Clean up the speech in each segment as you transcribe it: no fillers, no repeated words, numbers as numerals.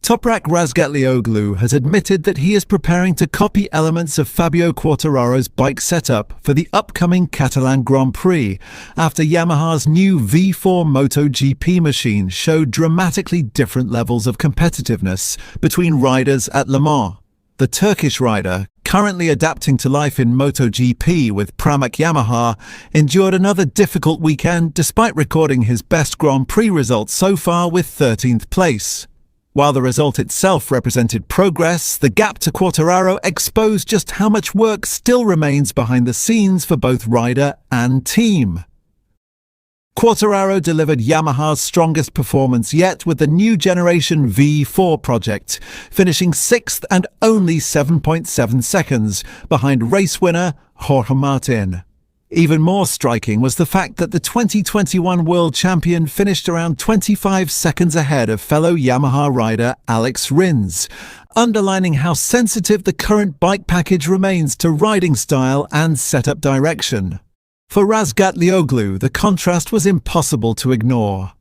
Toprak Razgatlıoğlu has admitted that he is preparing to copy elements of Fabio Quartararo's bike setup for the upcoming Catalan Grand Prix, after Yamaha's new V4 MotoGP machine showed dramatically different levels of competitiveness between riders at Le Mans. The Turkish rider, currently adapting to life in MotoGP with Pramac Yamaha, endured another difficult weekend despite recording his best Grand Prix results so far with 13th place. While the result itself represented progress, the gap to Quartararo exposed just how much work still remains behind the scenes for both rider and team. Quartararo delivered Yamaha's strongest performance yet with the new generation V4 project, finishing 6th and only 7.7 seconds behind race winner Jorge Martin. Even more striking was the fact that the 2021 world champion finished around 25 seconds ahead of fellow Yamaha rider Alex Rins, underlining how sensitive the current bike package remains to riding style and setup direction. For Razgatlıoğlu, the contrast was impossible to ignore.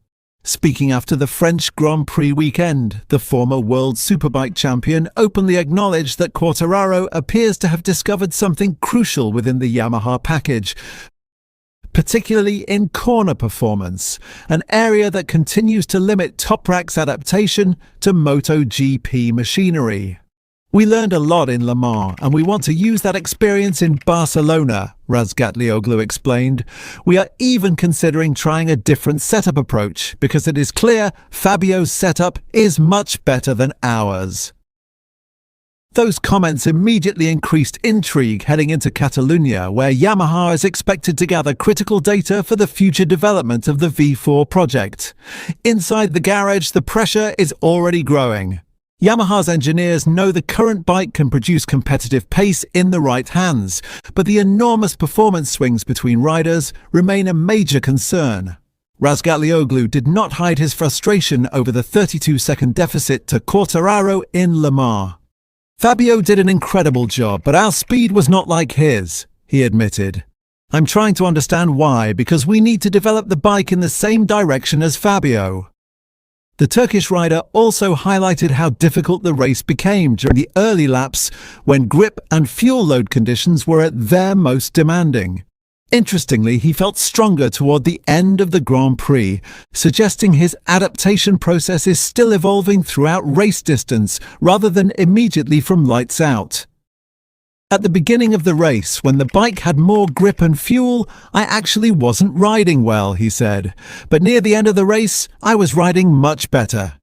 Speaking after the French Grand Prix weekend, the former world superbike champion openly acknowledged that Quartararo appears to have discovered something crucial within the Yamaha package, particularly in corner performance, an area that continues to limit Toprak's adaptation to MotoGP machinery. "We learned a lot in Le Mans, and we want to use that experience in Barcelona," Razgatlıoğlu explained. "We are even considering trying a different setup approach, because it is clear Fabio's setup is much better than ours." Those comments immediately increased intrigue heading into Catalunya, where Yamaha is expected to gather critical data for the future development of the V4 project. Inside the garage, the pressure is already growing. Yamaha's engineers know the current bike can produce competitive pace in the right hands, but the enormous performance swings between riders remain a major concern. Razgatlıoğlu did not hide his frustration over the 32-second deficit to Quartararo in Le Mans. "Fabio did an incredible job, but our speed was not like his," he admitted. "I'm trying to understand why, because we need to develop the bike in the same direction as Fabio." The Turkish rider also highlighted how difficult the race became during the early laps when grip and fuel load conditions were at their most demanding. Interestingly, he felt stronger toward the end of the Grand Prix, suggesting his adaptation process is still evolving throughout race distance rather than immediately from lights out. "At the beginning of the race, when the bike had more grip and fuel, I actually wasn't riding well," he said. "But near the end of the race, I was riding much better."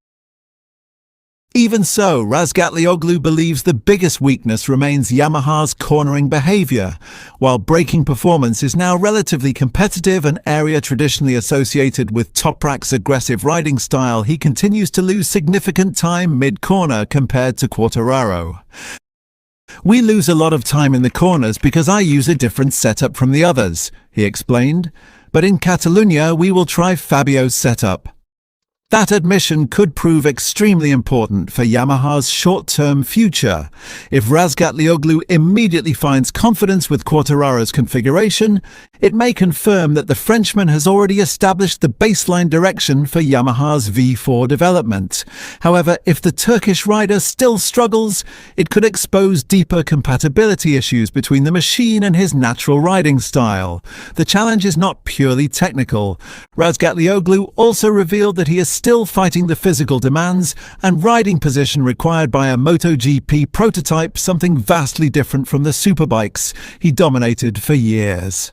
Even so, Razgatlıoğlu believes the biggest weakness remains Yamaha's cornering behavior. While braking performance is now relatively competitive, an area traditionally associated with Toprak's aggressive riding style, he continues to lose significant time mid-corner compared to Quartararo. "We lose a lot of time in the corners because I use a different setup from the others," he explained. "But in Catalunya, we will try Fabio's setup." That admission could prove extremely important for Yamaha's short-term future. If Razgatlıoğlu immediately finds confidence with Quartararo's configuration, it may confirm that the Frenchman has already established the baseline direction for Yamaha's V4 development. However, if the Turkish rider still struggles, it could expose deeper compatibility issues between the machine and his natural riding style. The challenge is not purely technical. Razgatlıoğlu also revealed that he is still fighting the physical demands and riding position required by a MotoGP prototype, something vastly different from the superbikes he dominated for years.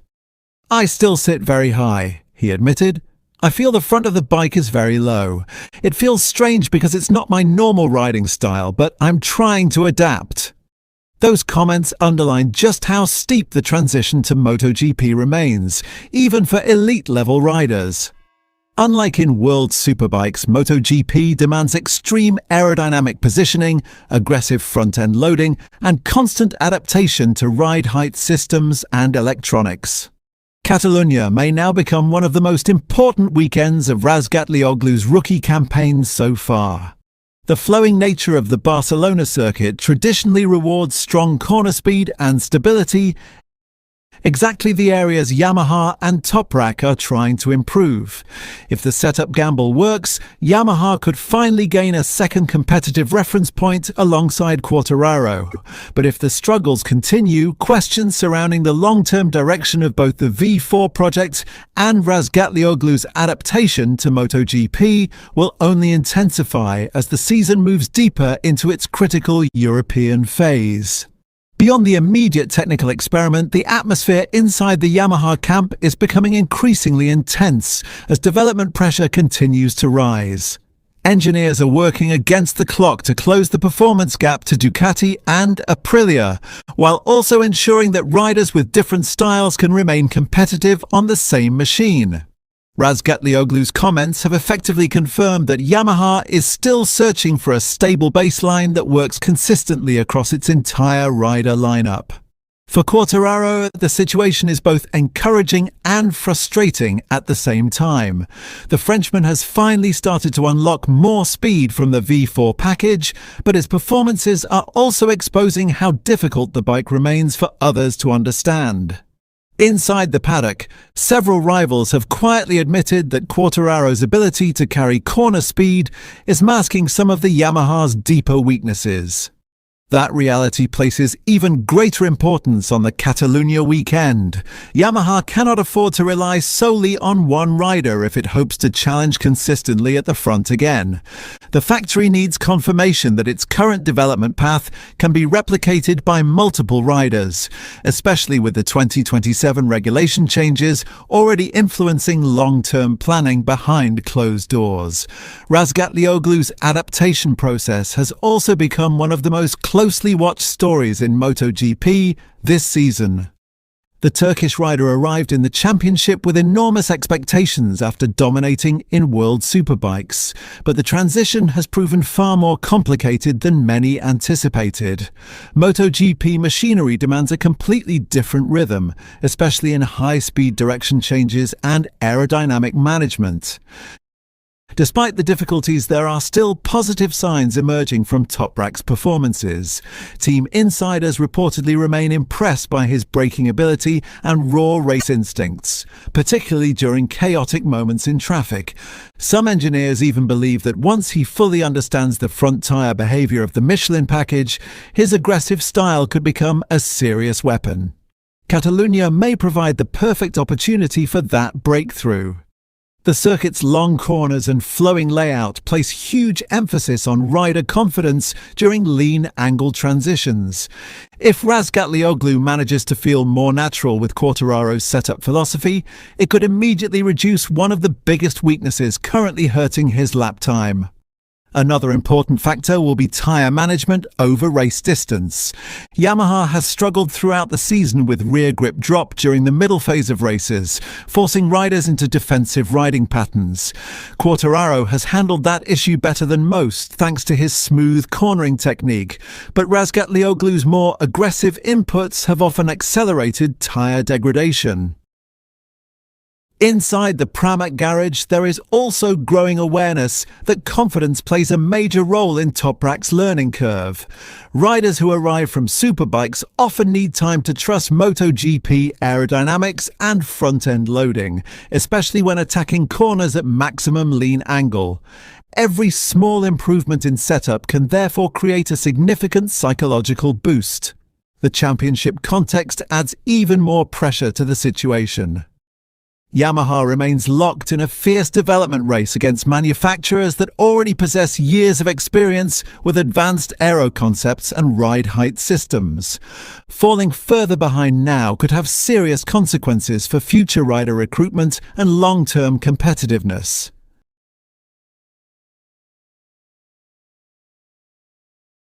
"I still sit very high," he admitted. "I feel the front of the bike is very low. It feels strange because it's not my normal riding style, but I'm trying to adapt." Those comments underline just how steep the transition to MotoGP remains, even for elite-level riders. Unlike in world superbikes, MotoGP demands extreme aerodynamic positioning, aggressive front-end loading, and constant adaptation to ride height systems and electronics. Catalunya may now become one of the most important weekends of Razgatlıoğlu's rookie campaign so far. The flowing nature of the Barcelona circuit traditionally rewards strong corner speed and stability, Exactly the areas Yamaha and Toprak are trying to improve. If the setup gamble works, Yamaha could finally gain a second competitive reference point alongside Quartararo. But if the struggles continue, questions surrounding the long-term direction of both the V4 project and Razgatlıoğlu's adaptation to MotoGP will only intensify as the season moves deeper into its critical European phase. Beyond the immediate technical experiment, the atmosphere inside the Yamaha camp is becoming increasingly intense as development pressure continues to rise. Engineers are working against the clock to close the performance gap to Ducati and Aprilia, while also ensuring that riders with different styles can remain competitive on the same machine. Razgatlıoğlu's comments have effectively confirmed that Yamaha is still searching for a stable baseline that works consistently across its entire rider lineup. For Quartararo, the situation is both encouraging and frustrating at the same time. The Frenchman has finally started to unlock more speed from the V4 package, but his performances are also exposing how difficult the bike remains for others to understand. Inside the paddock, several rivals have quietly admitted that Quartararo's ability to carry corner speed is masking some of the Yamaha's deeper weaknesses. That reality places even greater importance on the Catalunya weekend. Yamaha cannot afford to rely solely on one rider if it hopes to challenge consistently at the front again. The factory needs confirmation that its current development path can be replicated by multiple riders, especially with the 2027 regulation changes already influencing long-term planning behind closed doors. Razgatlıoğlu's adaptation process has also become one of the most closely watched stories in MotoGP this season. The Turkish rider arrived in the championship with enormous expectations after dominating in World Superbikes, but the transition has proven far more complicated than many anticipated. MotoGP machinery demands a completely different rhythm, especially in high-speed direction changes and aerodynamic management. Despite the difficulties, there are still positive signs emerging from Toprak's performances. Team insiders reportedly remain impressed by his braking ability and raw race instincts, particularly during chaotic moments in traffic. Some engineers even believe that once he fully understands the front tyre behaviour of the Michelin package, his aggressive style could become a serious weapon. Catalunya may provide the perfect opportunity for that breakthrough. The circuit's long corners and flowing layout place huge emphasis on rider confidence during lean angle transitions. If Razgatlıoğlu manages to feel more natural with Quartararo's setup philosophy, it could immediately reduce one of the biggest weaknesses currently hurting his lap time. Another important factor will be tyre management over race distance. Yamaha has struggled throughout the season with rear grip drop during the middle phase of races, forcing riders into defensive riding patterns. Quartararo has handled that issue better than most thanks to his smooth cornering technique, but Razgatlıoğlu's more aggressive inputs have often accelerated tyre degradation. Inside the Pramac garage, there is also growing awareness that confidence plays a major role in Toprak's learning curve. Riders who arrive from superbikes often need time to trust MotoGP aerodynamics and front-end loading, especially when attacking corners at maximum lean angle. Every small improvement in setup can therefore create a significant psychological boost. The championship context adds even more pressure to the situation. Yamaha remains locked in a fierce development race against manufacturers that already possess years of experience with advanced aero concepts and ride height systems. Falling further behind now could have serious consequences for future rider recruitment and long-term competitiveness.